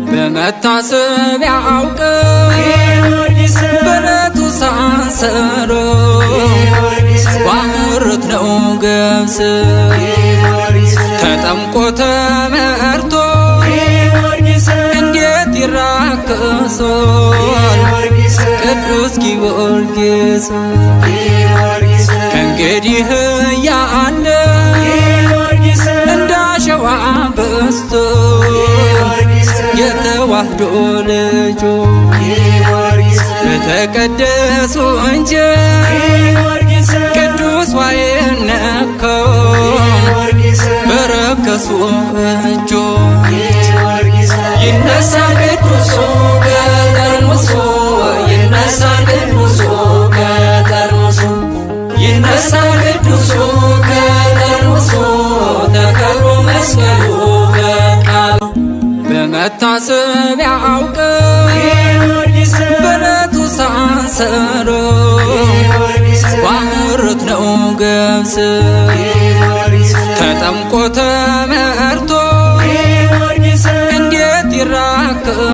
በመታሰቢያው ቀን በዕለቱ ሳንሰሮ ባመረት ነው ገብስ ተጠምቆ ተመርቶ እንዴት ይራከሳል ቅዱስ ጊዮርጊስ ከእንግዲህ ያለ እንዳሸዋ በዝቶ የተዋህዶ ልጁ በተቀደሱ እንጨት ቅዱስ ዋይን ነካው በረከሱ እጆች ይነሳል ቅዱሱ ከጠርሙሱ ይነሳል ቅዱሱ ከጠርሙሱ ይነሳል ቅዱሱ ከጠርሙሱ ተከብሮ መስቀሉ በቃሉ በመታሰቢያው ቀን በዕለቱ ሳንሰሮ ባመረት ነው ገብስ ተጠምቆ